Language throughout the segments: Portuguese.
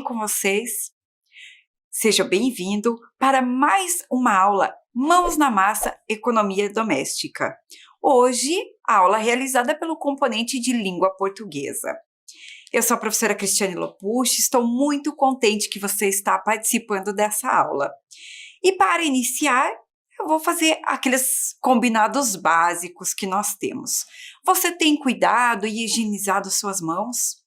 com vocês? Seja bem-vindo para mais uma aula Mãos na Massa, Economia Doméstica. Hoje, a aula realizada pelo componente de língua portuguesa. Eu sou a professora Cristiane Lopucci, estou muito contente que você está participando dessa aula. E para iniciar, eu vou fazer aqueles combinados básicos que nós temos. Você tem cuidado e higienizado suas mãos?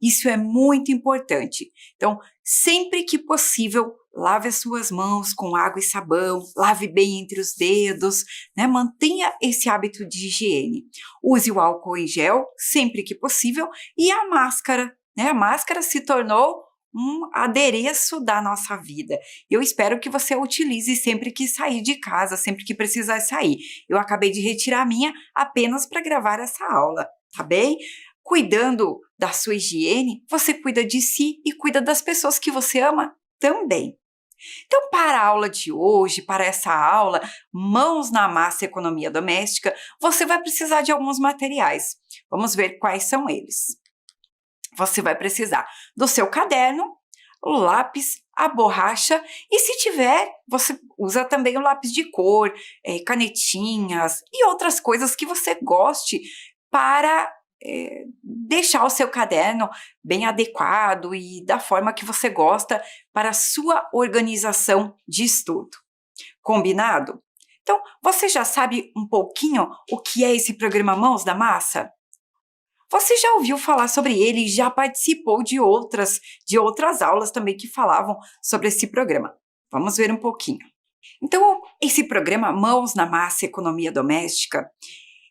Isso é muito importante. Então, sempre que possível, lave as suas mãos com água e sabão, lave bem entre os dedos, né? Mantenha esse hábito de higiene. Use o álcool em gel sempre que possível e a máscara, né? A máscara se tornou um adereço da nossa vida. Eu espero que você a utilize sempre que sair de casa, sempre que precisar sair. Eu acabei de retirar a minha apenas para gravar essa aula, tá bem? Cuidando da sua higiene, você cuida de si e cuida das pessoas que você ama também. Então, para a aula de hoje, para essa aula, Mãos na Massa Economia Doméstica, você vai precisar de alguns materiais. Vamos ver quais são eles. Você vai precisar do seu caderno, o lápis, a borracha e, se tiver, você usa também o lápis de cor, canetinhas e outras coisas que você goste para deixar o seu caderno bem adequado e da forma que você gosta para a sua organização de estudo. Combinado? Então, você já sabe um pouquinho o que é esse programa Mãos da Massa? Você já ouviu falar sobre ele e já participou de outras aulas também que falavam sobre esse programa. Vamos ver um pouquinho. Então, esse programa Mãos na Massa Economia Doméstica,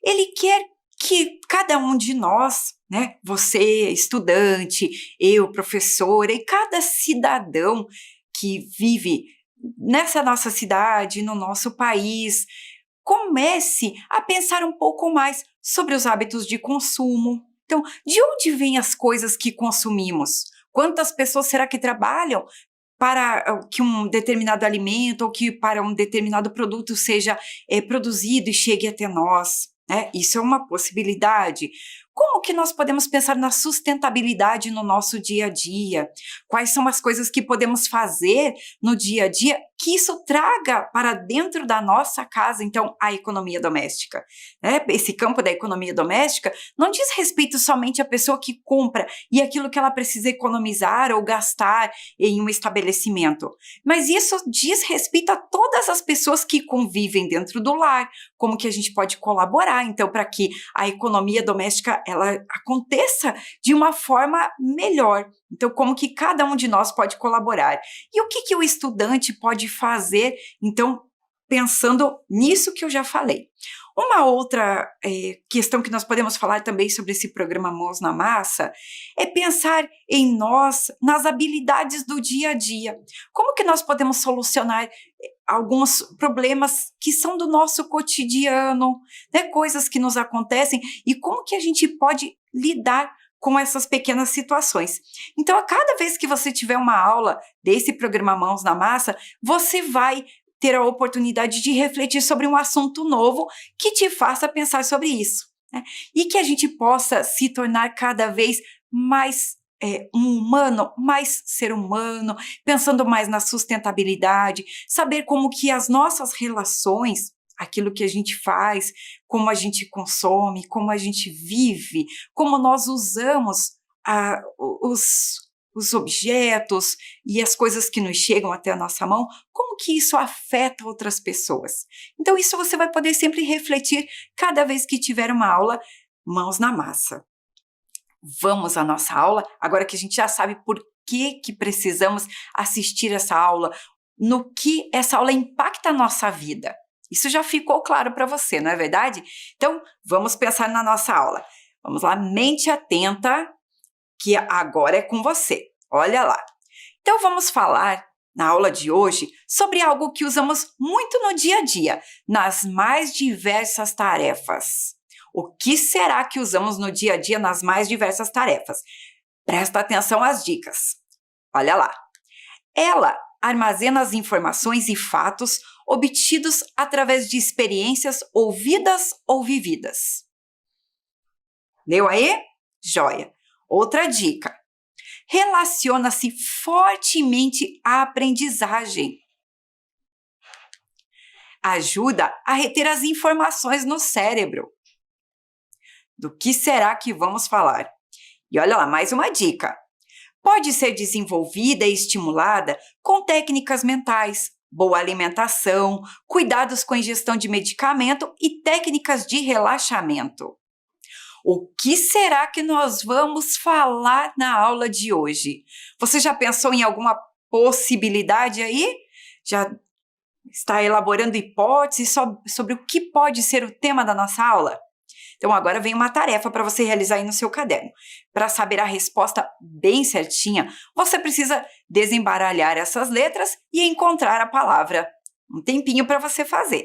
ele quer que cada um de nós, né, você estudante, eu professora e cada cidadão que vive nessa nossa cidade, no nosso país, comece a pensar um pouco mais sobre os hábitos de consumo. Então, de onde vêm as coisas que consumimos? Quantas pessoas será que trabalham para que um determinado alimento ou que para um determinado produto seja produzido e chegue até nós? Isso é uma possibilidade. Como que nós podemos pensar na sustentabilidade no nosso dia a dia? Quais são as coisas que podemos fazer no dia a dia que isso traga para dentro da nossa casa, então, a economia doméstica? Esse campo da economia doméstica não diz respeito somente à pessoa que compra e aquilo que ela precisa economizar ou gastar em um estabelecimento, mas isso diz respeito a todas as pessoas que convivem dentro do lar, como que a gente pode colaborar, então, para que a economia doméstica ela aconteça de uma forma melhor. Então, como que cada um de nós pode colaborar? E o que o estudante pode fazer, então, pensando nisso que eu já falei? Uma outra questão que nós podemos falar também sobre esse programa Mãos na Massa é pensar em nós, nas habilidades do dia a dia. Como que nós podemos solucionar alguns problemas que são do nosso cotidiano, né? Coisas que nos acontecem e como que a gente pode lidar com essas pequenas situações. Então, a cada vez que você tiver uma aula desse programa Mãos na Massa, você vai ter a oportunidade de refletir sobre um assunto novo que te faça pensar sobre isso, né? E que a gente possa se tornar cada vez mais um humano, mais ser humano, pensando mais na sustentabilidade, saber como que as nossas relações, aquilo que a gente faz, como a gente consome, como a gente vive, como nós usamos os objetos e as coisas que nos chegam até a nossa mão, como que isso afeta outras pessoas. Então, isso você vai poder sempre refletir cada vez que tiver uma aula Mãos na Massa. Vamos à nossa aula, agora que a gente já sabe por que precisamos assistir essa aula, no que essa aula impacta a nossa vida. Isso já ficou claro para você, não é verdade? Então, vamos pensar na nossa aula. Vamos lá, mente atenta, que agora é com você. Olha lá. Então, vamos falar na aula de hoje sobre algo que usamos muito no dia a dia, nas mais diversas tarefas. O que será que usamos no dia a dia nas mais diversas tarefas? Presta atenção às dicas. Olha lá. Ela armazena as informações e fatos obtidos através de experiências ouvidas ou vividas. Leu aí? Joia. Outra dica. relaciona-se fortemente à aprendizagem. Ajuda a reter as informações no cérebro. Do que será que vamos falar? E olha lá, mais uma dica. Pode ser desenvolvida e estimulada com técnicas mentais, boa alimentação, cuidados com a ingestão de medicamento e técnicas de relaxamento. O que será que nós vamos falar na aula de hoje? Você já pensou em alguma possibilidade aí? Já está elaborando hipóteses sobre o que pode ser o tema da nossa aula? Então agora vem uma tarefa para você realizar aí no seu caderno. Para saber a resposta bem certinha, você precisa desembaralhar essas letras e encontrar a palavra. Um tempinho para você fazer.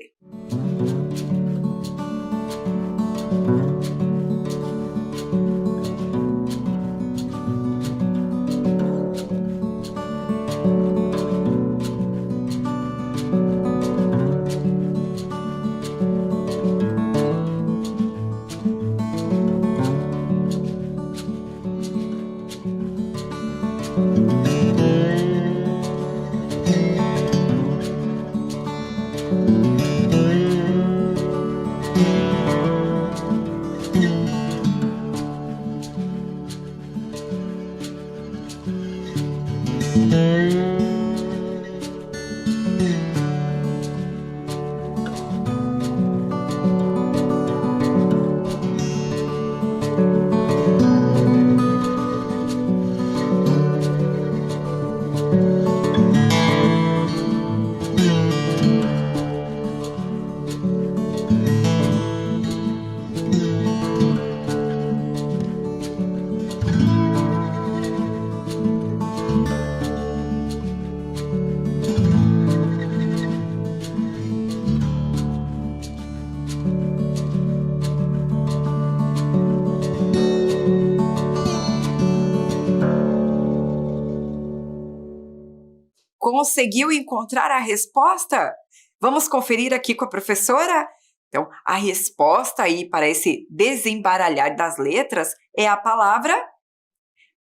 Conseguiu encontrar a resposta? Vamos conferir aqui com a professora? Então, a resposta aí para esse desembaralhar das letras é a palavra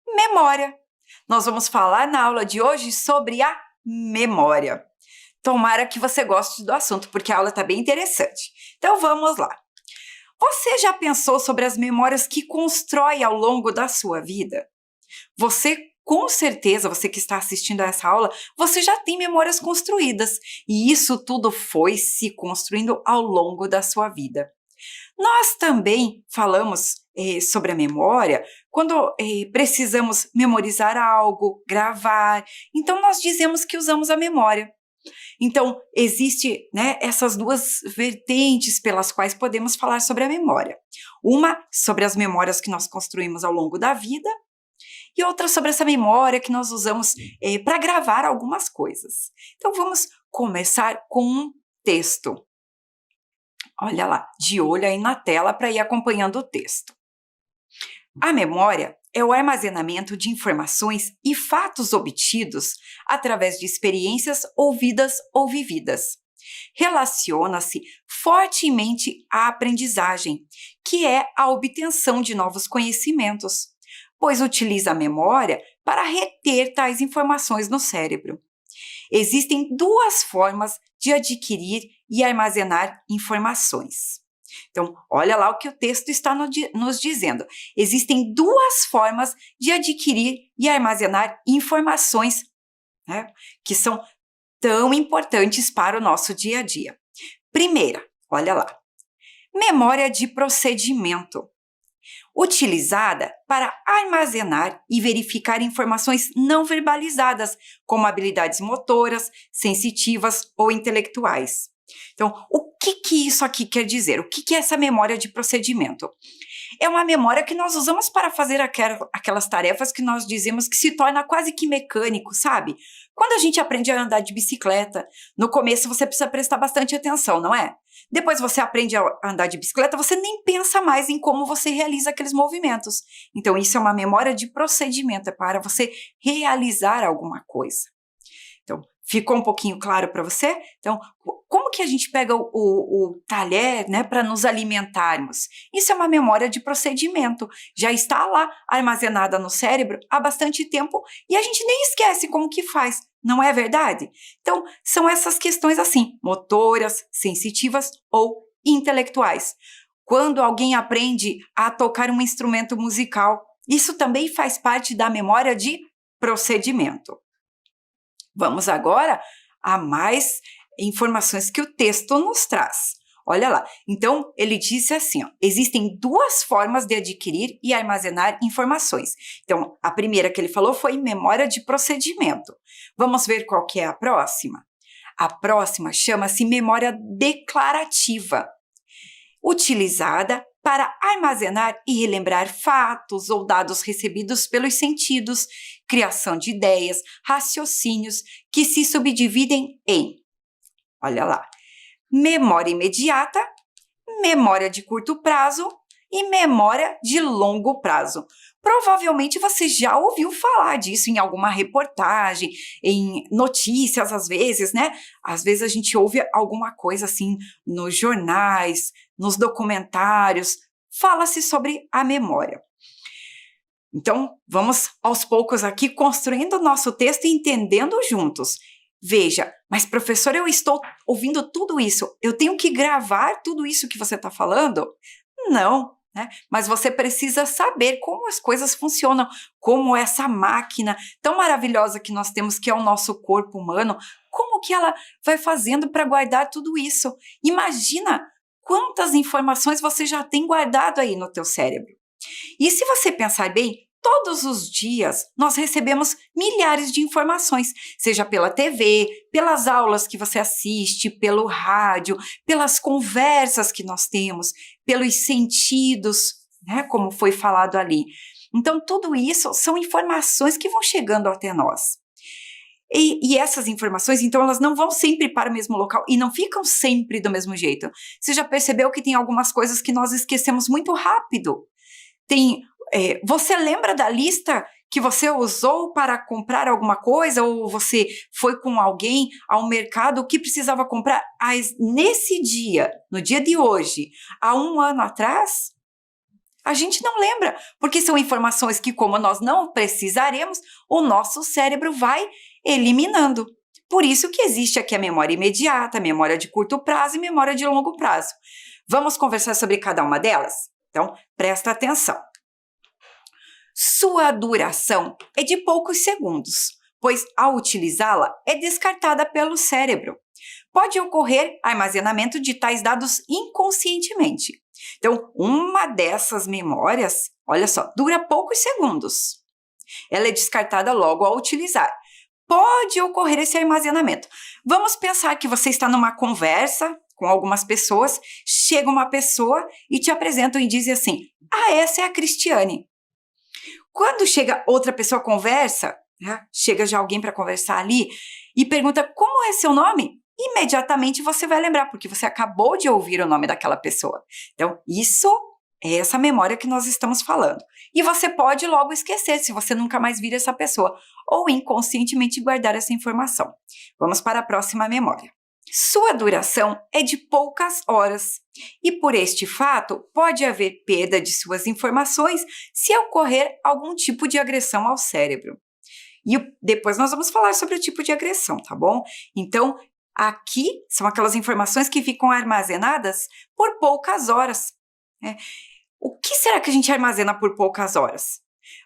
memória. Nós vamos falar na aula de hoje sobre a memória. Tomara que você goste do assunto, porque a aula está bem interessante. Então, vamos lá. Você já pensou sobre as memórias que constrói ao longo da sua vida? Com certeza, você que está assistindo a essa aula, você já tem memórias construídas e isso tudo foi se construindo ao longo da sua vida. Nós também falamos sobre a memória quando precisamos memorizar algo, gravar, então nós dizemos que usamos a memória. Então, existe, essas duas vertentes pelas quais podemos falar sobre a memória. Uma sobre as memórias que nós construímos ao longo da vida, e outra sobre essa memória que nós usamos para gravar algumas coisas. Então, vamos começar com um texto. Olha lá, de olho aí na tela para ir acompanhando o texto. A memória é o armazenamento de informações e fatos obtidos através de experiências ouvidas ou vividas. Relaciona-se fortemente à aprendizagem, que é a obtenção de novos conhecimentos, pois utiliza a memória para reter tais informações no cérebro. Existem duas formas de adquirir e armazenar informações. Então, olha lá o que o texto está nos dizendo. Existem duas formas de adquirir e armazenar informações, que são tão importantes para o nosso dia a dia. Primeira, olha lá, memória de procedimento. Utilizada para armazenar e verificar informações não verbalizadas, como habilidades motoras, sensitivas ou intelectuais. Então, o que isso aqui quer dizer? O que é essa memória de procedimento? É uma memória que nós usamos para fazer aquelas tarefas que nós dizemos que se torna quase que mecânico, sabe? Quando a gente aprende a andar de bicicleta, no começo você precisa prestar bastante atenção, não é? Depois você aprende a andar de bicicleta, você nem pensa mais em como você realiza aqueles movimentos. Então, isso é uma memória de procedimento, é para você realizar alguma coisa. Então, Ficou um pouquinho claro para você? Então, como que a gente pega o talher, né, para nos alimentarmos? Isso é uma memória de procedimento. Já está lá armazenada no cérebro há bastante tempo e a gente nem esquece como que faz, não é verdade? Então, são essas questões assim, motoras, sensitivas ou intelectuais. Quando alguém aprende a tocar um instrumento musical, isso também faz parte da memória de procedimento. Vamos agora a mais informações que o texto nos traz. Olha lá, então ele disse assim, ó, existem duas formas de adquirir e armazenar informações. Então, a primeira que ele falou foi memória de procedimento. Vamos ver qual que é a próxima? A próxima chama-se memória declarativa, utilizada para armazenar e relembrar fatos ou dados recebidos pelos sentidos, criação de ideias, raciocínios que se subdividem em, olha lá, memória imediata, memória de curto prazo e memória de longo prazo. Provavelmente você já ouviu falar disso em alguma reportagem, em notícias às vezes, né? Às vezes a gente ouve alguma coisa assim nos jornais, nos documentários, fala-se sobre a memória. Então, vamos aos poucos aqui construindo o nosso texto e entendendo juntos. Veja, mas professor, eu estou ouvindo tudo isso, eu tenho que gravar tudo isso que você está falando? Não, né? Mas você precisa saber como as coisas funcionam, como essa máquina tão maravilhosa que nós temos, que é o nosso corpo humano, como que ela vai fazendo para guardar tudo isso? Imagina quantas informações você já tem guardado aí no teu cérebro. E se você pensar bem, todos os dias nós recebemos milhares de informações, seja pela TV, pelas aulas que você assiste, pelo rádio, pelas conversas que nós temos, pelos sentidos, né, como foi falado ali. Então, tudo isso são informações que vão chegando até nós. E essas informações, então, elas não vão sempre para o mesmo local e não ficam sempre do mesmo jeito. Você já percebeu que tem algumas coisas que nós esquecemos muito rápido? Você lembra da lista que você usou para comprar alguma coisa, ou você foi com alguém ao mercado que precisava comprar nesse dia, no dia de hoje, há 1 ano atrás? A gente não lembra, porque são informações que, como nós não precisaremos, o nosso cérebro vai eliminando. Por isso que existe aqui a memória imediata, a memória de curto prazo e memória de longo prazo. Vamos conversar sobre cada uma delas? Então, presta atenção. Sua duração é de poucos segundos, pois ao utilizá-la é descartada pelo cérebro. Pode ocorrer armazenamento de tais dados inconscientemente. Então, uma dessas memórias, olha só, dura poucos segundos. Ela é descartada logo ao utilizar. Pode ocorrer esse armazenamento. Vamos pensar que você está numa conversa com algumas pessoas, chega uma pessoa e te apresentam e diz assim, essa é a Cristiane. Quando chega outra pessoa, conversa, né? Chega já alguém para conversar ali e pergunta como é seu nome, imediatamente você vai lembrar, porque você acabou de ouvir o nome daquela pessoa. Então, isso é essa memória que nós estamos falando. E você pode logo esquecer, se você nunca mais vir essa pessoa, ou inconscientemente guardar essa informação. Vamos para a próxima memória. Sua duração é de poucas horas e, por este fato, pode haver perda de suas informações se ocorrer algum tipo de agressão ao cérebro. E depois nós vamos falar sobre o tipo de agressão, tá bom? Então, aqui são aquelas informações que ficam armazenadas por poucas horas, né? O que será que a gente armazena por poucas horas?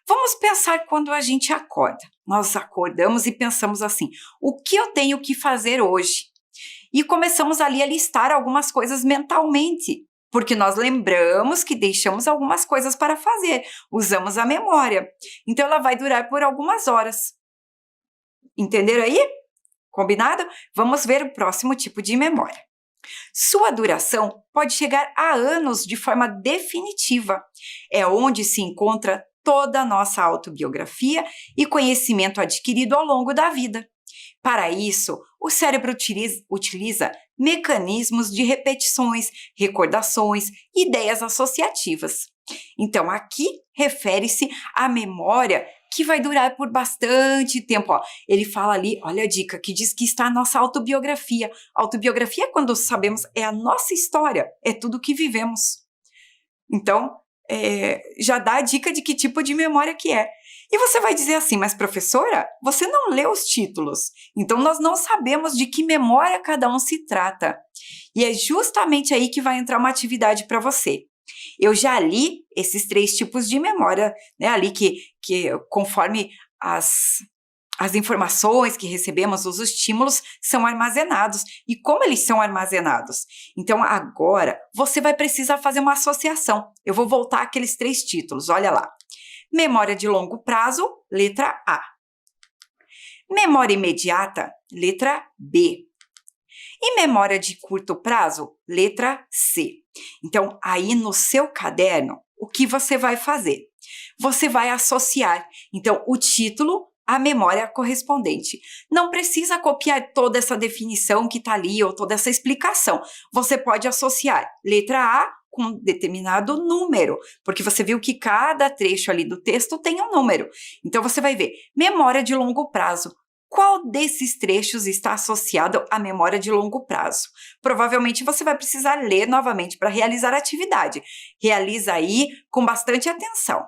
Vamos pensar quando a gente acorda. Nós acordamos e pensamos assim, o que eu tenho que fazer hoje? E começamos ali a listar algumas coisas mentalmente, porque nós lembramos que deixamos algumas coisas para fazer, usamos a memória. Então, ela vai durar por algumas horas. Entenderam aí? Combinado? Vamos ver o próximo tipo de memória. Sua duração pode chegar a anos de forma definitiva. É onde se encontra toda a nossa autobiografia e conhecimento adquirido ao longo da vida. Para isso, o cérebro utiliza mecanismos de repetições, recordações, ideias associativas. Então, aqui refere-se à memória que vai durar por bastante tempo. Ó, ele fala ali, olha a dica, que diz que está a nossa autobiografia. Autobiografia é quando sabemos, é a nossa história, é tudo que vivemos. Então, já dá a dica de que tipo de memória que é. E você vai dizer assim, mas professora, você não leu os títulos, então nós não sabemos de que memória cada um se trata. E é justamente aí que vai entrar uma atividade para você. Eu já li esses 3 tipos de memória, né, ali que conforme as informações que recebemos, os estímulos são armazenados. E como eles são armazenados? Então, agora, você vai precisar fazer uma associação. Eu vou voltar àqueles 3 títulos, olha lá. Memória de longo prazo, letra A. Memória imediata, letra B. E memória de curto prazo, letra C. Então, aí no seu caderno, o que você vai fazer? Você vai associar, então, o título à memória correspondente. Não precisa copiar toda essa definição que está ali ou toda essa explicação. Você pode associar letra A com um determinado número, porque você viu que cada trecho ali do texto tem um número. Então, você vai ver, memória de longo prazo. Qual desses trechos está associado à memória de longo prazo? Provavelmente você vai precisar ler novamente para realizar a atividade. Realiza aí com bastante atenção.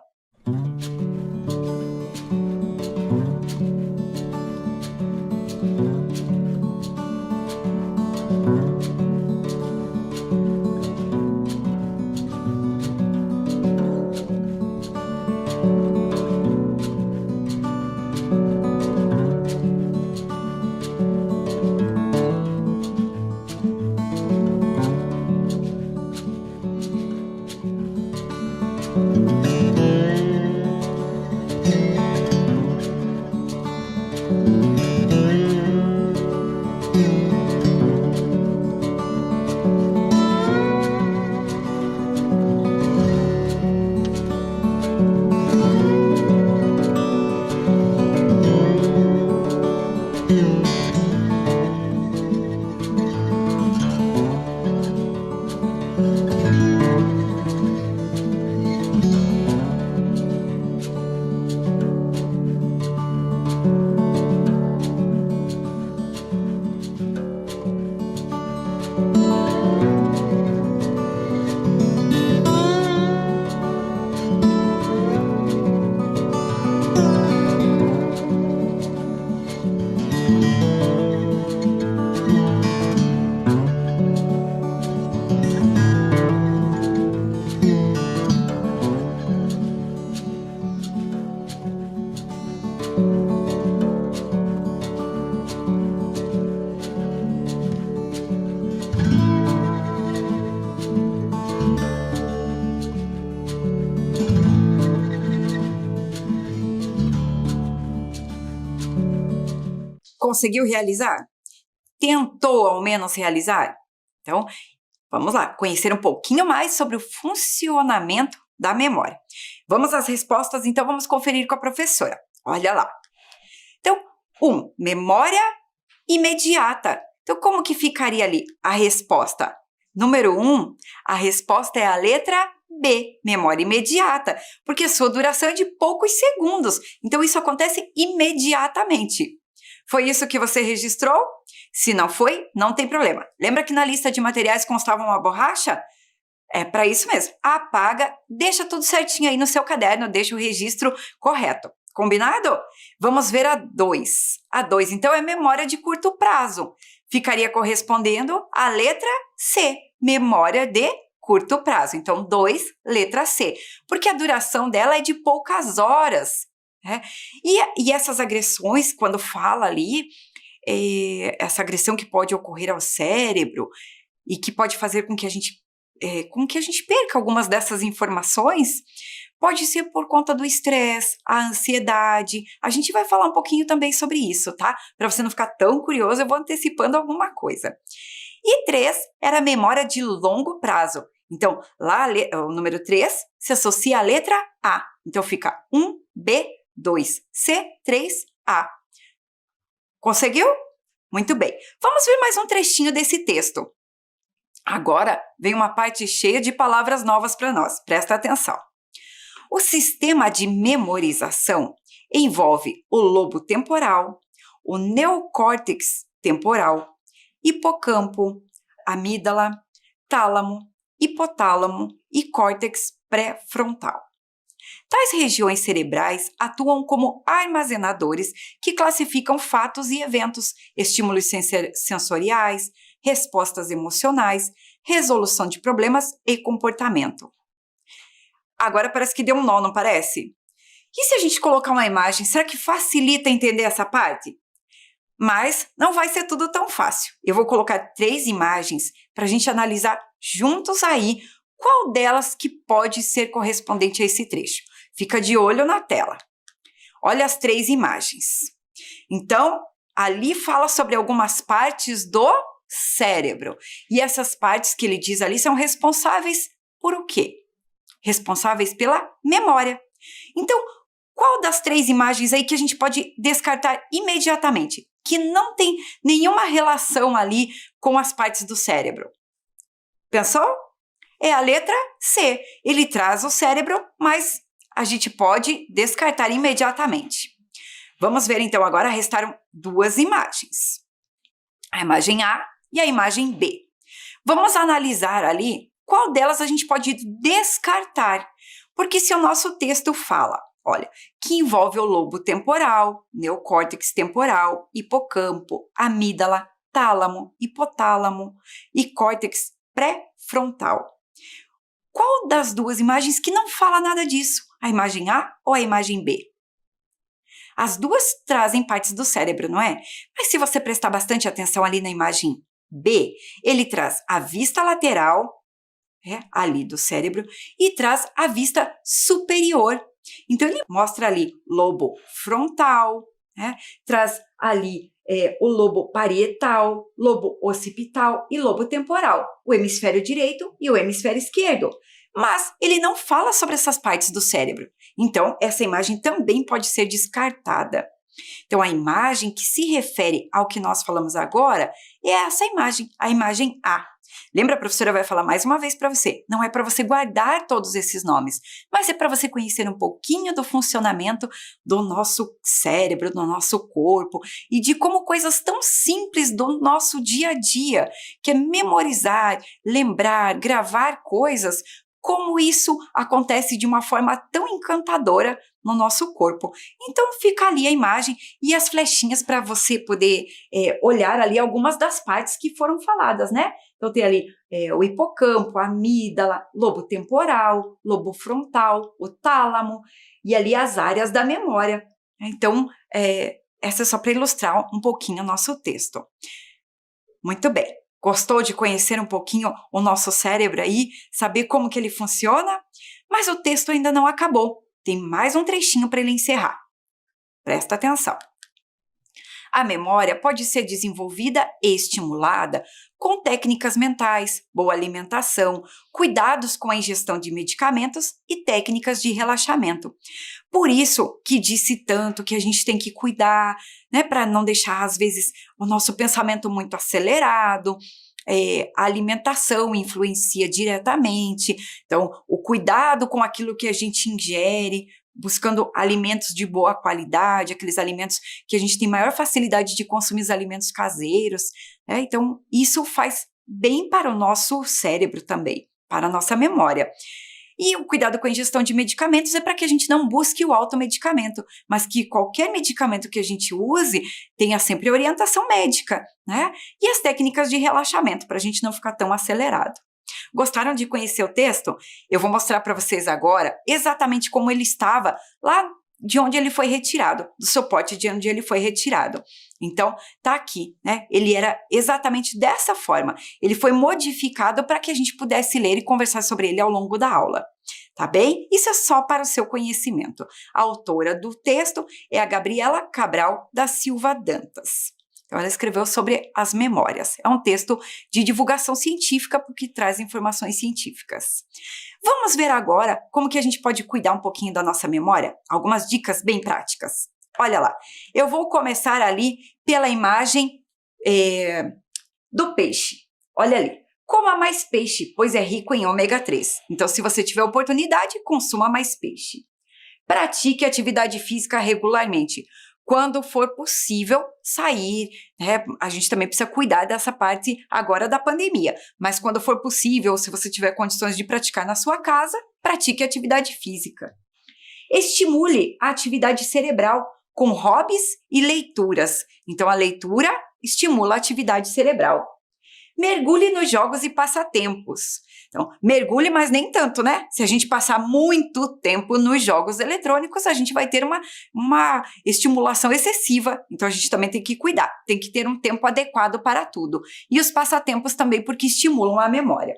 Conseguiu realizar? Tentou ao menos realizar? Então, vamos lá, conhecer um pouquinho mais sobre o funcionamento da memória. Vamos às respostas, então vamos conferir com a professora. Olha lá. Então, 1, memória imediata. Então, como que ficaria ali a resposta? Número 1, a resposta é a letra B, memória imediata, porque a sua duração é de poucos segundos. Então, isso acontece imediatamente. Foi isso que você registrou? Se não foi, não tem problema. Lembra que na lista de materiais constava uma borracha? É para isso mesmo. Apaga, deixa tudo certinho aí no seu caderno, deixa o registro correto. Combinado? Vamos ver a 2. A 2, então, é memória de curto prazo. Ficaria correspondendo à letra C, memória de curto prazo. Então, 2, letra C. Porque a duração dela é de poucas horas. Né? E essas agressões, quando fala ali, essa agressão que pode ocorrer ao cérebro e que pode fazer com que a gente perca algumas dessas informações, pode ser por conta do estresse, a ansiedade. A gente vai falar um pouquinho também sobre isso, tá? Para você não ficar tão curioso, eu vou antecipando alguma coisa. E 3 era a memória de longo prazo. Então, lá o número 3 se associa à letra A. Então, fica 1B, 2C, 3A. Conseguiu? Muito bem. Vamos ver mais um trechinho desse texto. Agora vem uma parte cheia de palavras novas para nós. Presta atenção. O sistema de memorização envolve o lobo temporal, o neocórtex temporal, hipocampo, amígdala, tálamo, hipotálamo e córtex pré-frontal. Tais regiões cerebrais atuam como armazenadores que classificam fatos e eventos, estímulos sensoriais, respostas emocionais, resolução de problemas e comportamento. Agora parece que deu um nó, não parece? E se a gente colocar uma imagem, será que facilita entender essa parte? Mas não vai ser tudo tão fácil. Eu vou colocar 3 imagens para a gente analisar juntos aí qual delas que pode ser correspondente a esse trecho. Fica de olho na tela. Olha as 3 imagens. Então, ali fala sobre algumas partes do cérebro. E essas partes que ele diz ali são responsáveis por o quê? Responsáveis pela memória. Então, qual das 3 imagens aí que a gente pode descartar imediatamente? Que não tem nenhuma relação ali com as partes do cérebro. Pensou? É a letra C. Ele traz o cérebro, mas a gente pode descartar imediatamente. Vamos ver então agora, restaram 2 imagens. A imagem A e a imagem B. Vamos analisar ali qual delas a gente pode descartar. Porque se o nosso texto fala, olha, que envolve o lobo temporal, neocórtex temporal, hipocampo, amígdala, tálamo, hipotálamo e córtex pré-frontal. Qual das 2 imagens que não fala nada disso? A imagem A ou a imagem B? As 2 trazem partes do cérebro, não é? Mas se você prestar bastante atenção ali na imagem B, ele traz a vista lateral, ali do cérebro, e traz a vista superior. Então, ele mostra ali lobo frontal, traz ali o lobo parietal, lobo occipital e lobo temporal, o hemisfério direito e o hemisfério esquerdo. Mas ele não fala sobre essas partes do cérebro. Então, essa imagem também pode ser descartada. Então, a imagem que se refere ao que nós falamos agora é essa imagem, a imagem A. Lembra, a professora vai falar mais uma vez para você, não é para você guardar todos esses nomes, mas é para você conhecer um pouquinho do funcionamento do nosso cérebro, do nosso corpo e de como coisas tão simples do nosso dia a dia, que é memorizar, lembrar, gravar coisas, como isso acontece de uma forma tão encantadora no nosso corpo. Então fica ali a imagem e as flechinhas para você poder olhar ali algumas das partes que foram faladas, né? Então tem ali o hipocampo, a amígdala, lobo temporal, lobo frontal, o tálamo e ali as áreas da memória. Então essa é só para ilustrar um pouquinho o nosso texto. Muito bem. Gostou de conhecer um pouquinho o nosso cérebro aí, saber como que ele funciona? Mas o texto ainda não acabou. Tem mais um trechinho para ele encerrar. Presta atenção. A memória pode ser desenvolvida e estimulada com técnicas mentais, boa alimentação, cuidados com a ingestão de medicamentos e técnicas de relaxamento. Por isso que disse tanto que a gente tem que cuidar, né, para não deixar, às vezes, o nosso pensamento muito acelerado. A alimentação influencia diretamente, então o cuidado com aquilo que a gente ingere, buscando alimentos de boa qualidade, aqueles alimentos que a gente tem maior facilidade de consumir, os alimentos caseiros, né? Então isso faz bem para o nosso cérebro também, para a nossa memória. E o cuidado com a ingestão de medicamentos é para que a gente não busque o automedicamento, mas que qualquer medicamento que a gente use tenha sempre orientação médica, né? E as técnicas de relaxamento, para a gente não ficar tão acelerado. Gostaram de conhecer o texto? Eu vou mostrar para vocês agora exatamente como ele estava lá de onde ele foi retirado, do suporte de onde ele foi retirado. Então, tá aqui, né? Ele era exatamente dessa forma. Ele foi modificado para que a gente pudesse ler e conversar sobre ele ao longo da aula. Tá bem? Isso é só para o seu conhecimento. A autora do texto é a Gabriela Cabral da Silva Dantas. Então, ela escreveu sobre as memórias. É um texto de divulgação científica porque traz informações científicas. Vamos ver agora como que a gente pode cuidar um pouquinho da nossa memória? Algumas dicas bem práticas. Olha lá, eu vou começar ali pela imagem do peixe. Olha ali, coma mais peixe, pois é rico em ômega 3. Então, se você tiver oportunidade, consuma mais peixe. Pratique atividade física regularmente. Quando for possível sair, né? A gente também precisa cuidar dessa parte agora da pandemia. Mas quando for possível, se você tiver condições de praticar na sua casa, pratique atividade física. Estimule a atividade cerebral com hobbies e leituras. Então, a leitura estimula a atividade cerebral. Mergulhe nos jogos e passatempos. Então, mergulhe, mas nem tanto, né? Se a gente passar muito tempo nos jogos eletrônicos, a gente vai ter uma estimulação excessiva. Então, a gente também tem que cuidar. Tem que ter um tempo adequado para tudo. E os passatempos também, porque estimulam a memória.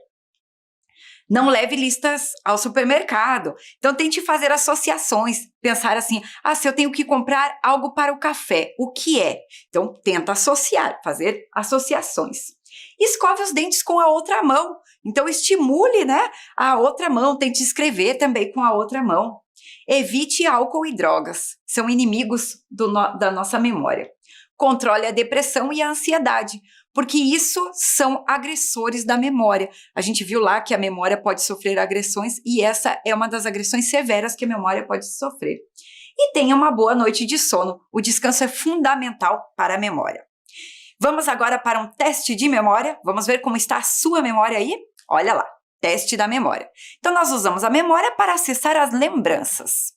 Não leve listas ao supermercado. Então, tente fazer associações. Pensar assim, se eu tenho que comprar algo para o café, o que é? Então, tenta associar, fazer associações. Escove os dentes com a outra mão. Então, estimule, né, a outra mão. Tente escrever também com a outra mão. Evite álcool e drogas. São inimigos da nossa memória. Controle a depressão e a ansiedade, porque isso são agressores da memória. A gente viu lá que a memória pode sofrer agressões e essa é uma das agressões severas que a memória pode sofrer. E tenha uma boa noite de sono. O descanso é fundamental para a memória. Vamos agora para um teste de memória. Vamos ver como está a sua memória aí? Olha lá, teste da memória. Então, nós usamos a memória para acessar as lembranças.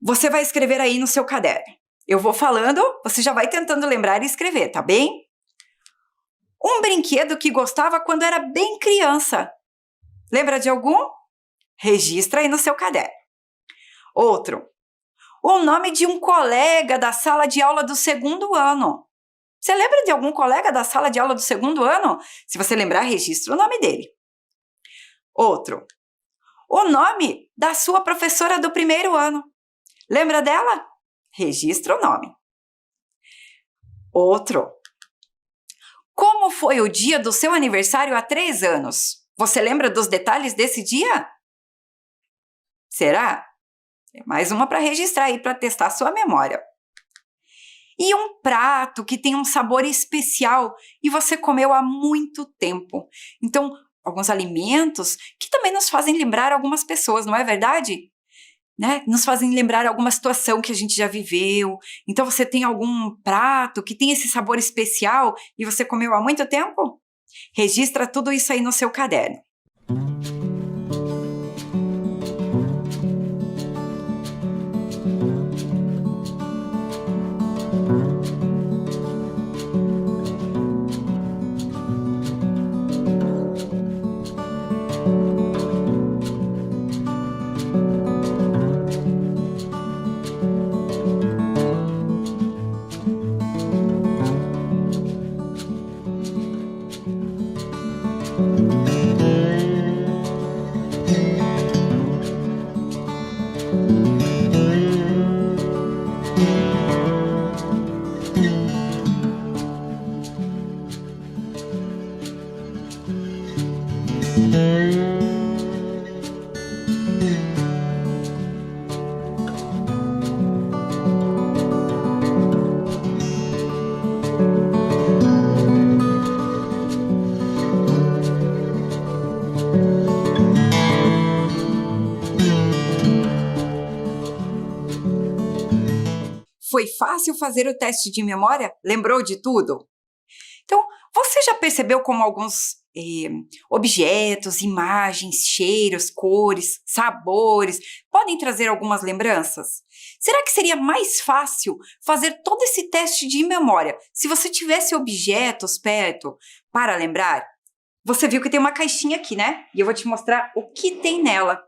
Você vai escrever aí no seu caderno. Eu vou falando, você já vai tentando lembrar e escrever, tá bem? Um brinquedo que gostava quando era bem criança. Lembra de algum? Registra aí no seu caderno. Outro. O nome de um colega da sala de aula do segundo ano. Você lembra de algum colega da sala de aula do segundo ano? Se você lembrar, registra o nome dele. Outro. O nome da sua professora do primeiro ano. Lembra dela? Registra o nome. Outro. Como foi o dia do seu aniversário há 3 anos? Você lembra dos detalhes desse dia? Será? É mais uma para registrar aí, para testar a sua memória. E um prato que tem um sabor especial e você comeu há muito tempo. Então, alguns alimentos que também nos fazem lembrar algumas pessoas, não é verdade? Né? Nos fazem lembrar alguma situação que a gente já viveu. Então, você tem algum prato que tem esse sabor especial e você comeu há muito tempo? Registra tudo isso aí no seu caderno. Foi fácil fazer o teste de memória? Lembrou de tudo? Então, você já percebeu como alguns objetos, imagens, cheiros, cores, sabores podem trazer algumas lembranças? Será que seria mais fácil fazer todo esse teste de memória se você tivesse objetos perto para lembrar? Você viu que tem uma caixinha aqui, né? E eu vou te mostrar o que tem nela.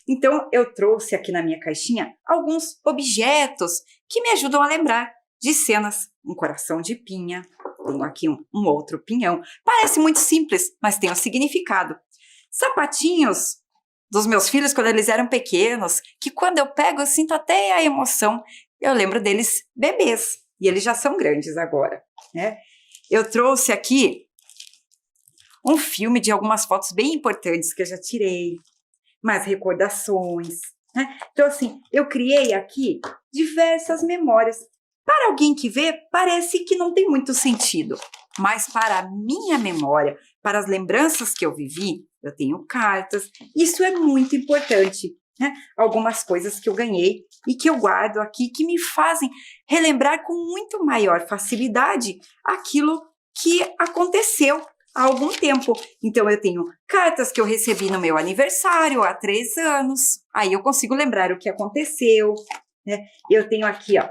Então, eu trouxe aqui na minha caixinha alguns objetos que me ajudam a lembrar de cenas. Um coração de pinha, tenho aqui um outro pinhão. Parece muito simples, mas tem um significado. Sapatinhos dos meus filhos quando eles eram pequenos, que quando eu pego eu sinto até a emoção. Eu lembro deles bebês, e eles já são grandes agora, né? Eu trouxe aqui um filme de algumas fotos bem importantes que eu já tirei. Mais recordações, né? Então, assim, eu criei aqui diversas memórias. Para alguém que vê, parece que não tem muito sentido. Mas para a minha memória, para as lembranças que eu vivi, eu tenho cartas. Isso é muito importante. né, algumas coisas que eu ganhei e que eu guardo aqui, que me fazem relembrar com muito maior facilidade aquilo que aconteceu há algum tempo. Então, eu tenho cartas que eu recebi no meu aniversário há 3 anos, aí eu consigo lembrar o que aconteceu, né? Eu tenho aqui, ó,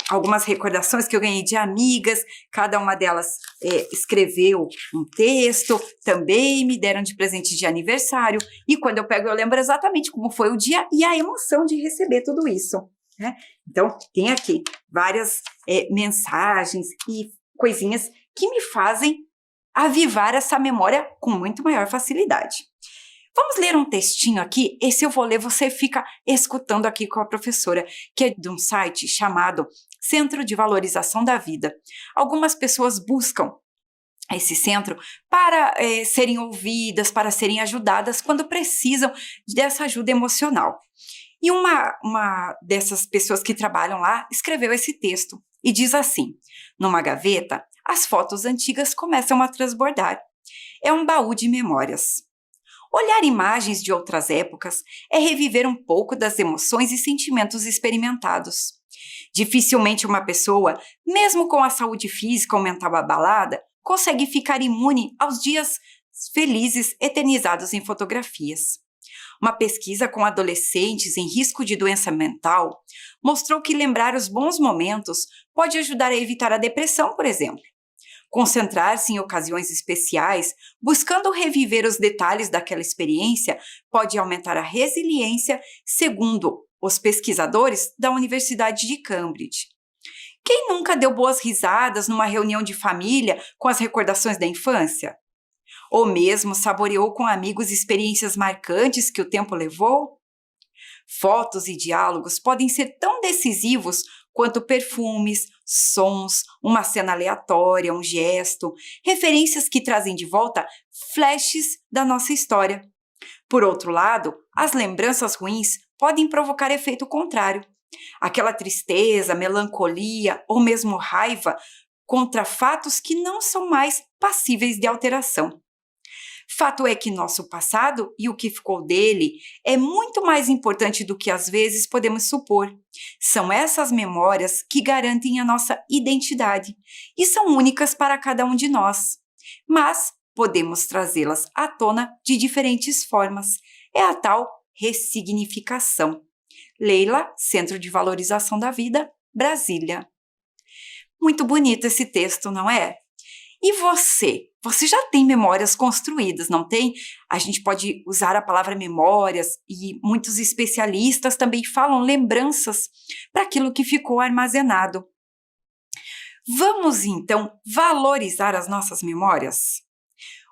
algumas recordações que eu ganhei de amigas, cada uma delas escreveu um texto, também me deram de presente de aniversário, e quando eu pego eu lembro exatamente como foi o dia e a emoção de receber tudo isso, né? Então, tem aqui várias mensagens e coisinhas que me fazem avivar essa memória com muito maior facilidade. Vamos ler um textinho aqui, esse eu vou ler, você fica escutando aqui com a professora, que é de um site chamado Centro de Valorização da Vida. Algumas pessoas buscam esse centro para serem ouvidas, para serem ajudadas quando precisam dessa ajuda emocional. E uma dessas pessoas que trabalham lá escreveu esse texto e diz assim: numa gaveta, as fotos antigas começam a transbordar. É um baú de memórias. Olhar imagens de outras épocas é reviver um pouco das emoções e sentimentos experimentados. Dificilmente uma pessoa, mesmo com a saúde física ou mental abalada, consegue ficar imune aos dias felizes eternizados em fotografias. Uma pesquisa com adolescentes em risco de doença mental mostrou que lembrar os bons momentos pode ajudar a evitar a depressão, por exemplo. Concentrar-se em ocasiões especiais, buscando reviver os detalhes daquela experiência, pode aumentar a resiliência, segundo os pesquisadores da Universidade de Cambridge. Quem nunca deu boas risadas numa reunião de família com as recordações da infância? Ou mesmo saboreou com amigos experiências marcantes que o tempo levou? Fotos e diálogos podem ser tão decisivos quanto perfumes, sons, uma cena aleatória, um gesto, referências que trazem de volta flashes da nossa história. Por outro lado, as lembranças ruins podem provocar efeito contrário. Aquela tristeza, melancolia ou mesmo raiva contra fatos que não são mais passíveis de alteração. Fato é que nosso passado e o que ficou dele é muito mais importante do que às vezes podemos supor. São essas memórias que garantem a nossa identidade e são únicas para cada um de nós. Mas podemos trazê-las à tona de diferentes formas. É a tal ressignificação. Leila, Centro de Valorização da Vida, Brasília. Muito bonito esse texto, não é? E você? Você já tem memórias construídas, não tem? A gente pode usar a palavra memórias e muitos especialistas também falam lembranças para aquilo que ficou armazenado. Vamos então valorizar as nossas memórias?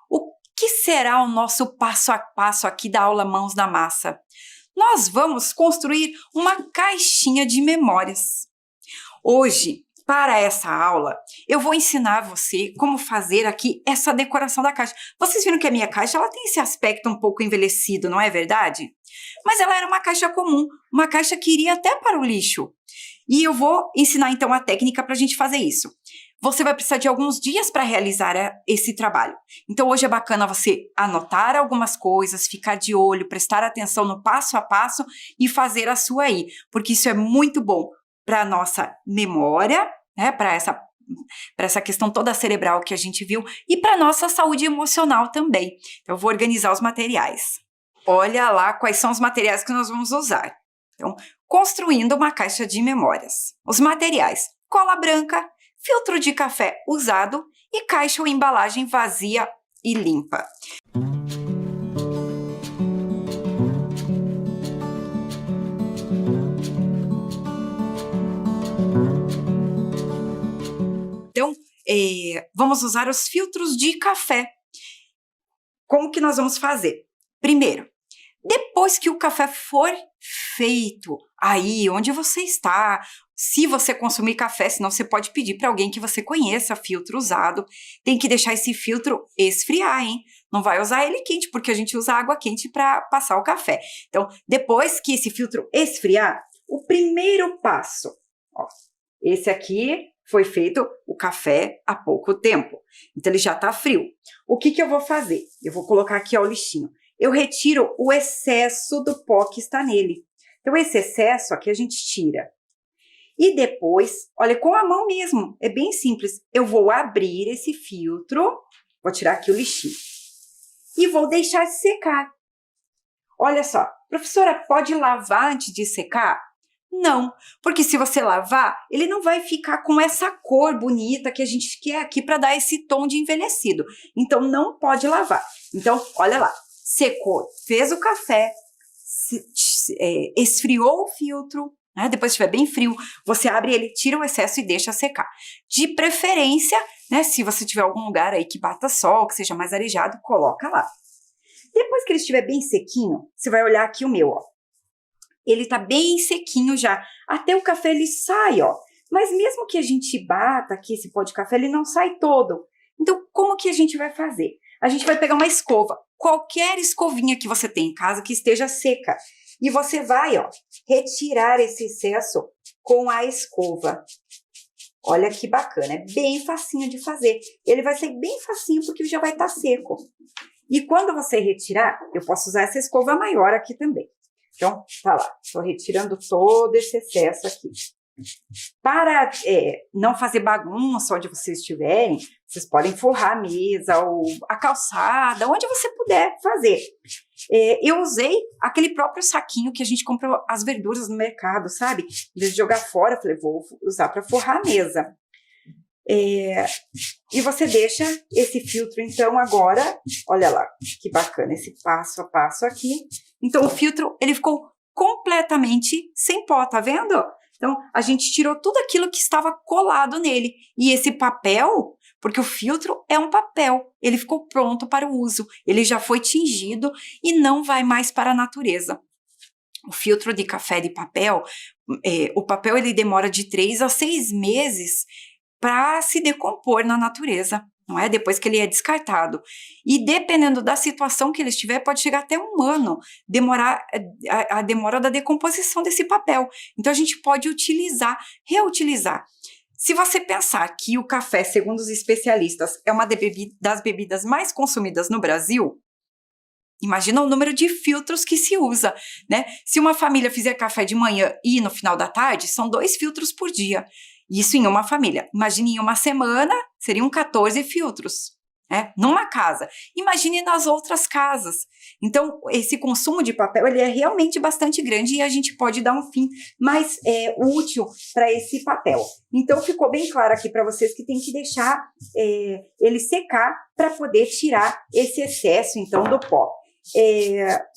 O que será o nosso passo a passo aqui da aula Mãos na Massa? Nós vamos construir uma caixinha de memórias. Hoje, para essa aula, eu vou ensinar você como fazer aqui essa decoração da caixa. Vocês viram que a minha caixa ela tem esse aspecto um pouco envelhecido, não é verdade? Mas ela era uma caixa comum, uma caixa que iria até para o lixo. E eu vou ensinar então a técnica para a gente fazer isso. Você vai precisar de alguns dias para realizar esse trabalho. Então hoje é bacana você anotar algumas coisas, ficar de olho, prestar atenção no passo a passo e fazer a sua aí, porque isso é muito bom para a nossa memória, né, para essa questão toda cerebral que a gente viu e para a nossa saúde emocional também. Então, eu vou organizar os materiais. Olha lá quais são os materiais que nós vamos usar. Então, construindo uma caixa de memórias. Os materiais: cola branca, filtro de café usado e caixa ou embalagem vazia e limpa. Então, vamos usar os filtros de café. Como que nós vamos fazer? Primeiro, depois que o café for feito, aí onde você está, se você consumir café, senão você pode pedir para alguém que você conheça, filtro usado, tem que deixar esse filtro esfriar, hein? Não vai usar ele quente, porque a gente usa água quente para passar o café. Então, depois que esse filtro esfriar, o primeiro passo, ó, esse aqui foi feito o café há pouco tempo, então ele já está frio. O que eu vou fazer? Eu vou colocar aqui ó, o lixinho. eu retiro o excesso do pó que está nele. Então, esse excesso aqui a gente tira. E depois, olha, com a mão mesmo, é bem simples. Eu vou abrir esse filtro, vou tirar aqui o lixinho, e vou deixar secar. Olha só, professora, pode lavar antes de secar? Não, porque se você lavar, ele não vai ficar com essa cor bonita que a gente quer aqui para dar esse tom de envelhecido. Então, não pode lavar. Então, olha lá, secou, fez o café, esfriou o filtro, né? Depois que estiver bem frio, você abre ele, tira o excesso e deixa secar. De preferência, né, se você tiver algum lugar aí que bata sol, que seja mais arejado, coloca lá. Depois que ele estiver bem sequinho, você vai olhar aqui o meu, ó. Ele tá bem sequinho já. Até o café ele sai, ó. Mas mesmo que a gente bata aqui esse pó de café, ele não sai todo. Então, como que a gente vai fazer? A gente vai pegar uma escova, qualquer escovinha que você tem em casa que esteja seca. E você vai, ó, retirar esse excesso com a escova. Olha que bacana, é bem facinho de fazer. Ele vai ser bem facinho porque já vai estar seco. E quando você retirar, eu posso usar essa escova maior aqui também. Então, tá lá, estou retirando todo esse excesso aqui. Para não fazer bagunça onde vocês estiverem, vocês podem forrar a mesa ou a calçada, onde você puder fazer. Eu usei aquele próprio saquinho que a gente compra as verduras no mercado, sabe? Em vez de jogar fora, eu falei, vou usar para forrar a mesa. E você deixa esse filtro, então, agora, olha lá, que bacana, esse passo a passo aqui. Então, o filtro, ele ficou completamente sem pó, tá vendo? Então, a gente tirou tudo aquilo que estava colado nele. E esse papel, porque o filtro é um papel, ele ficou pronto para o uso. Ele já foi tingido e não vai mais para a natureza. O filtro de café de papel, o papel ele demora de 3 a 6 meses para se decompor na natureza, não é? Depois que ele é descartado. E dependendo da situação que ele estiver, pode chegar até 1 ano, demorar a demora da decomposição desse papel. Então, a gente pode utilizar, reutilizar. Se você pensar que o café, segundo os especialistas, é uma das bebidas mais consumidas no Brasil, imagina o número de filtros que se usa, né? Se uma família fizer café de manhã e no final da tarde, são 2 filtros por dia. Isso em uma família. Imagine em uma semana, seriam 14 filtros, né? Numa casa. Imagine nas outras casas. Então, esse consumo de papel, ele é realmente bastante grande e a gente pode dar um fim mais útil para esse papel. Então, ficou bem claro aqui para vocês que tem que deixar ele secar para poder tirar esse excesso, então, do pó.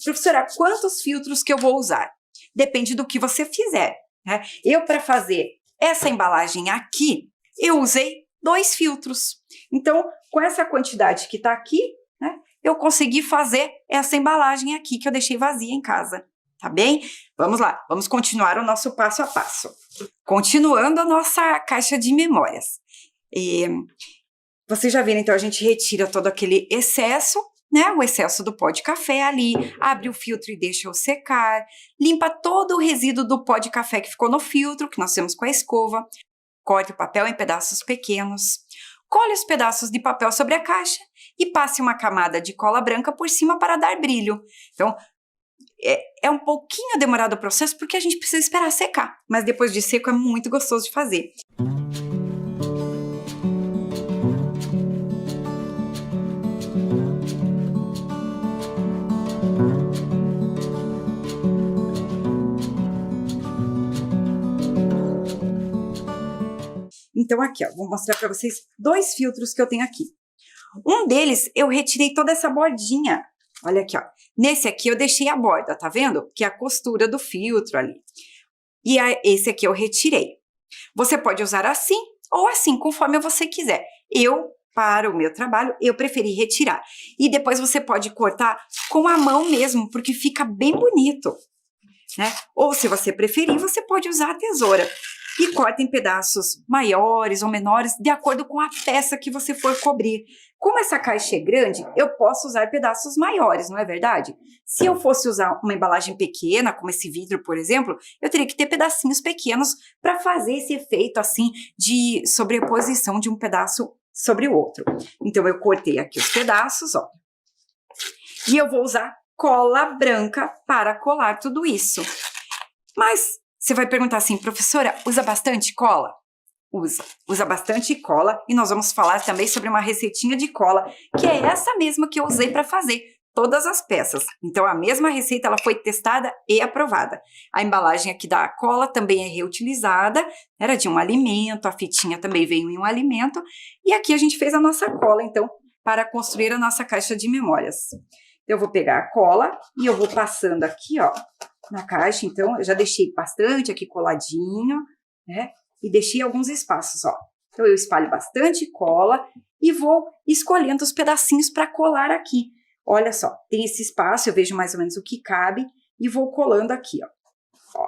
Professora, quantos filtros que eu vou usar? Depende do que você fizer, né? Eu, para fazer essa embalagem aqui, eu usei 2 filtros. Então, com essa quantidade que está aqui, né, eu consegui fazer essa embalagem aqui que eu deixei vazia em casa, tá bem? Vamos lá, vamos continuar o nosso passo a passo. Continuando a nossa caixa de memórias. Vocês já viram, então, a gente retira todo aquele excesso, né, o excesso do pó de café ali, abre o filtro e deixa-o secar, limpa todo o resíduo do pó de café que ficou no filtro, que nós temos com a escova, corte o papel em pedaços pequenos, colhe os pedaços de papel sobre a caixa e passe uma camada de cola branca por cima para dar brilho. Então, é um pouquinho demorado o processo porque a gente precisa esperar secar, mas depois de seco é muito gostoso de fazer. Então, aqui, ó, vou mostrar para vocês 2 filtros que eu tenho aqui. Um deles, eu retirei toda essa bordinha. Olha aqui, ó. Nesse aqui, eu deixei a borda, tá vendo? Que é a costura do filtro ali. E esse aqui eu retirei. Você pode usar assim ou assim, conforme você quiser. Para o meu trabalho, eu preferi retirar. E depois você pode cortar com a mão mesmo, porque fica bem bonito, né? Ou, se você preferir, você pode usar a tesoura. E corta em pedaços maiores ou menores, de acordo com a peça que você for cobrir. Como essa caixa é grande, eu posso usar pedaços maiores, não é verdade? Se eu fosse usar uma embalagem pequena, como esse vidro, por exemplo, eu teria que ter pedacinhos pequenos para fazer esse efeito, assim, de sobreposição de um pedaço sobre o outro. Então, eu cortei aqui os pedaços, ó. E eu vou usar cola branca para colar tudo isso. Mas você vai perguntar assim, professora, usa bastante cola? Usa bastante cola, e nós vamos falar também sobre uma receitinha de cola, que é essa mesma que eu usei para fazer todas as peças. Então, a mesma receita, ela foi testada e aprovada. A embalagem aqui da cola também é reutilizada, era de um alimento, a fitinha também veio em um alimento, e aqui a gente fez a nossa cola, então, para construir a nossa caixa de memórias. Eu vou pegar a cola e eu vou passando aqui, ó, na caixa. Então, eu já deixei bastante aqui coladinho, né? E deixei alguns espaços, ó. Então, eu espalho bastante cola e vou escolhendo os pedacinhos para colar aqui. Olha só, tem esse espaço, eu vejo mais ou menos o que cabe e vou colando aqui, ó.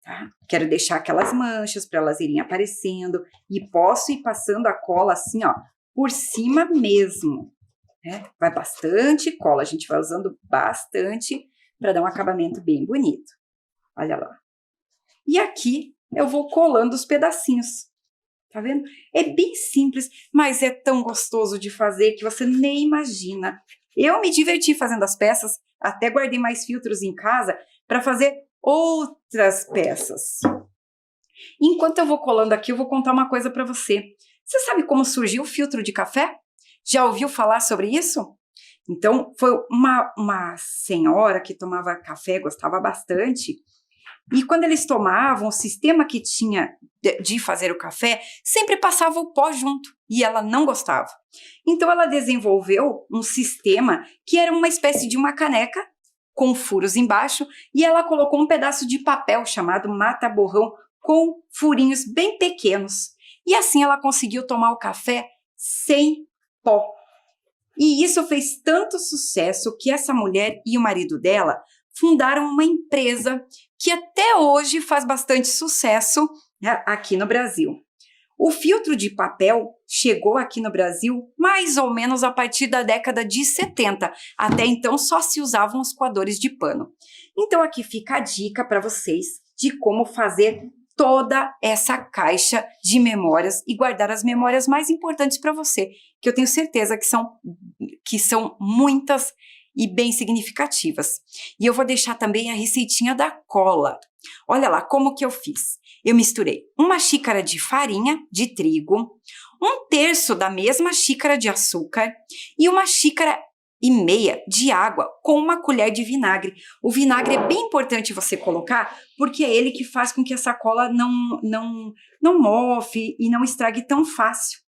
Tá? Quero deixar aquelas manchas para elas irem aparecendo e posso ir passando a cola assim, ó, por cima mesmo. Né? Vai bastante cola, a gente vai usando bastante para dar um acabamento bem bonito. Olha lá. E aqui eu vou colando os pedacinhos. Tá vendo? É bem simples, mas é tão gostoso de fazer que você nem imagina. Eu me diverti fazendo as peças, até guardei mais filtros em casa para fazer outras peças. Enquanto eu vou colando aqui, eu vou contar uma coisa para você. Você sabe como surgiu o filtro de café? Já ouviu falar sobre isso? Então, foi uma senhora que tomava café, gostava bastante, e quando eles tomavam, o sistema que tinha de fazer o café sempre passava o pó junto, e ela não gostava. Então, ela desenvolveu um sistema que era uma espécie de uma caneca com furos embaixo, e ela colocou um pedaço de papel chamado mata-borrão com furinhos bem pequenos. E assim ela conseguiu tomar o café sem pó. E isso fez tanto sucesso que essa mulher e o marido dela fundaram uma empresa que até hoje faz bastante sucesso, né, aqui no Brasil. O filtro de papel chegou aqui no Brasil mais ou menos a partir da década de 70. Até então só se usavam os coadores de pano. Então aqui fica a dica para vocês de como fazer toda essa caixa de memórias e guardar as memórias mais importantes para você, que eu tenho certeza que são muitas e bem significativas. E eu vou deixar também a receitinha da cola. Olha lá como que eu fiz. Eu misturei 1 xícara de farinha de trigo, 1/3 da mesma xícara de açúcar e 1,5 xícaras de água com 1 colher de vinagre. O vinagre é bem importante você colocar, porque é ele que faz com que essa cola não mofe e não estrague tão fácil.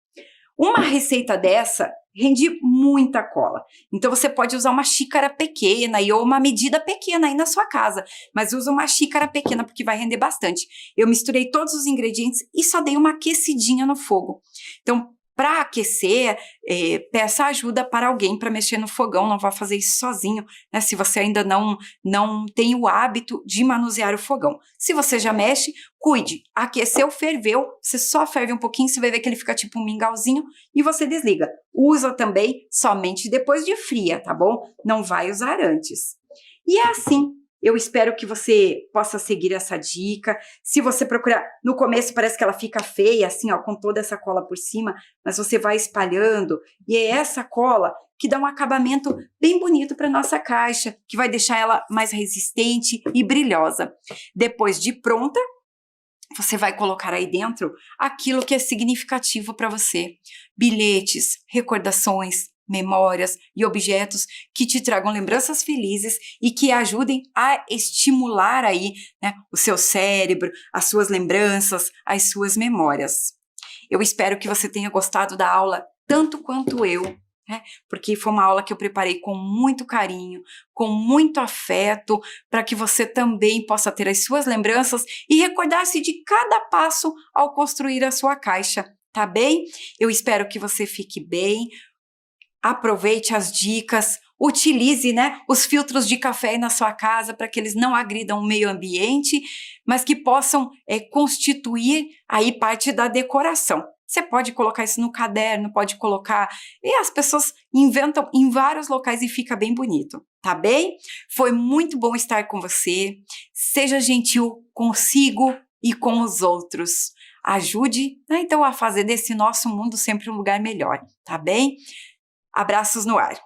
Uma receita dessa rende muita cola. Então, você pode usar 1 xícara pequena ou uma medida pequena aí na sua casa. Mas usa 1 xícara pequena porque vai render bastante. Eu misturei todos os ingredientes e só dei uma aquecidinha no fogo. Então, para aquecer, peça ajuda para alguém para mexer no fogão. Não vá fazer isso sozinho, né? Se você ainda não tem o hábito de manusear o fogão. Se você já mexe, cuide. Aqueceu, ferveu, você só ferve um pouquinho, você vai ver que ele fica tipo um mingauzinho e você desliga. Usa também somente depois de fria, tá bom? Não vai usar antes. E é assim. Eu espero que você possa seguir essa dica. Se você procurar, no começo parece que ela fica feia, assim, ó, com toda essa cola por cima, mas você vai espalhando e é essa cola que dá um acabamento bem bonito para nossa caixa, que vai deixar ela mais resistente e brilhosa. Depois de pronta, você vai colocar aí dentro aquilo que é significativo para você. Bilhetes, recordações, memórias e objetos que te tragam lembranças felizes e que ajudem a estimular aí, né, o seu cérebro, as suas lembranças, as suas memórias. Eu espero que você tenha gostado da aula tanto quanto eu, né, porque foi uma aula que eu preparei com muito carinho, com muito afeto, para que você também possa ter as suas lembranças e recordar-se de cada passo ao construir a sua caixa, tá bem? Eu espero que você fique bem. Aproveite as dicas, utilize, né, os filtros de café aí na sua casa para que eles não agridam o meio ambiente, mas que possam constituir aí parte da decoração. Você pode colocar isso no caderno, pode colocar, e as pessoas inventam em vários locais e fica bem bonito, tá bem? Foi muito bom estar com você, seja gentil consigo e com os outros. Ajude, né, então a fazer desse nosso mundo sempre um lugar melhor, tá bem? Abraços no ar.